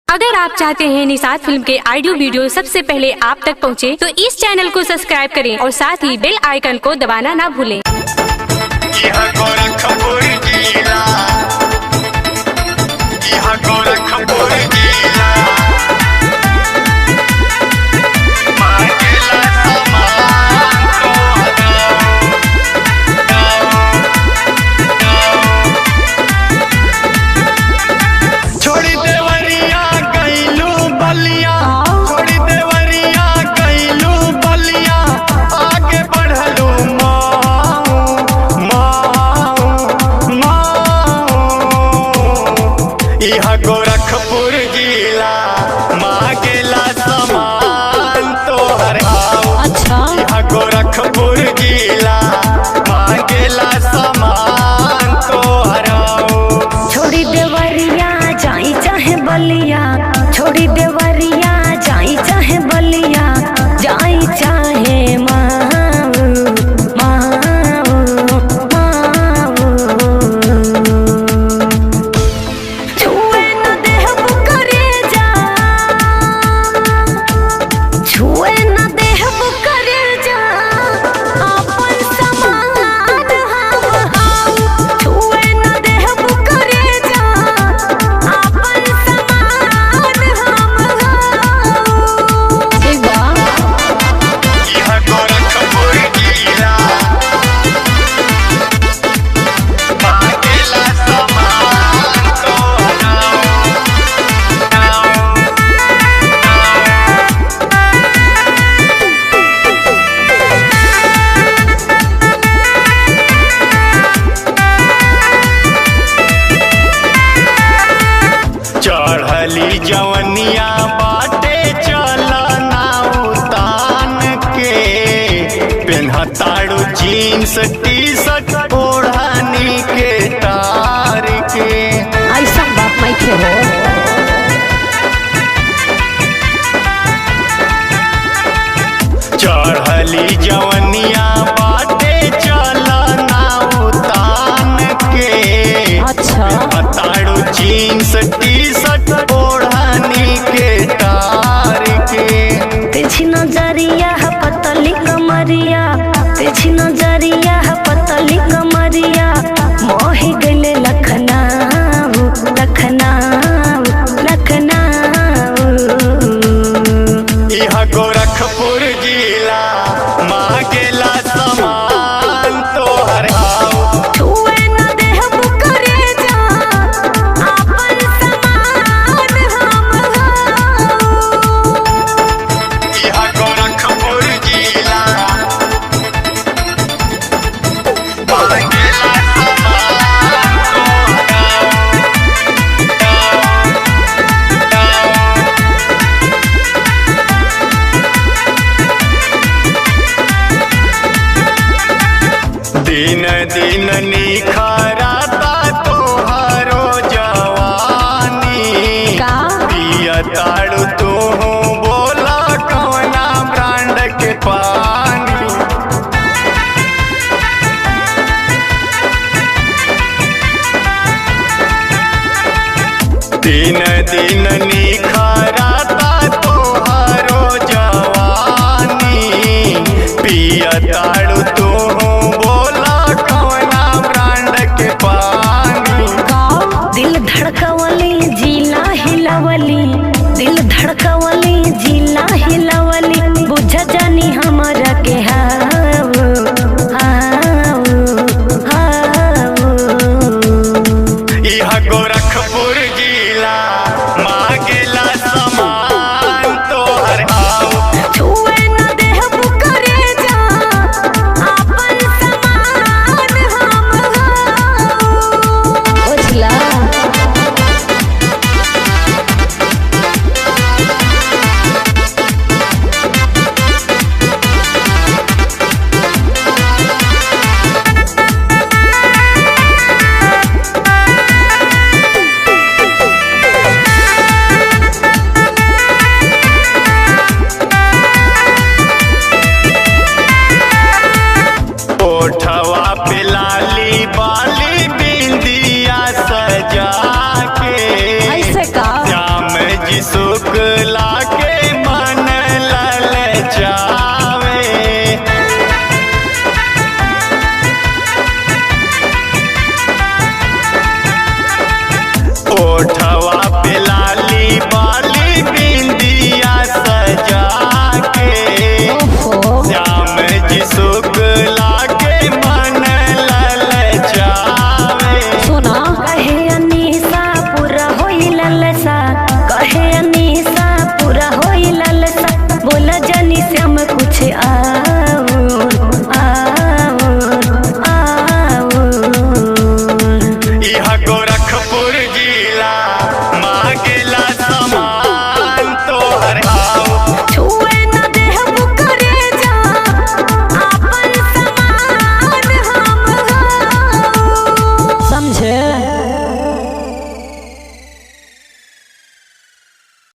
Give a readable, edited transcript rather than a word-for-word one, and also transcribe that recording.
अगर आप चाहते हैं निषाद फिल्म के ऑडियो वीडियो सबसे पहले आप तक पहुंचे, तो इस चैनल को सब्सक्राइब करें और साथ ही बेल आइकन को दबाना ना भूलें। गोरखपुर जिला मांगेला सामान तोहर आओ। अच्छा, गोरखपुर जिला मांगेला सामान तोहर आओ। छोड़ी देवरिया जाई चाहे बलिया, छोड़ी देवरिया जाई चाहे बलिया, जाई चाहे चढ़ली जवनिया बाटे चलना उतान के, पेन्हताड़ू जीन्स टी शर्ट ओढ़नी के तार के। ऐसा बात नहीं थे हो। चढ़ली जवनिया बाटे चलना उतान के। अच्छा, पेन्हताड़ू जीन्स टी शर्ट ओढ़नी के तार के। तेजी नजरिया है पतली कमरिया, तेजी नजरिया है पतली कमरिया, मोही गले लखनऊ लखनऊ लखनऊ। यह गोरखपुर जिला मांगेला सामान तोहर आओ। दिन दिन निखरता तोहरो जवानी, पियताड़ू तू बोला कौना ब्रांड के पानी। दिन दिन निखरता तोहरो जवानी, पियताड़ू तू बोला कौना ब्रांड के पानी। दिल धड़कवली जिला हिलवली, दिल धड़कवली जिला हिलवली, बुझ जानी हमरा के हाव हाव हाव। यह गोरखपुर जिला मांगेला सामान तोहर आओ। सुख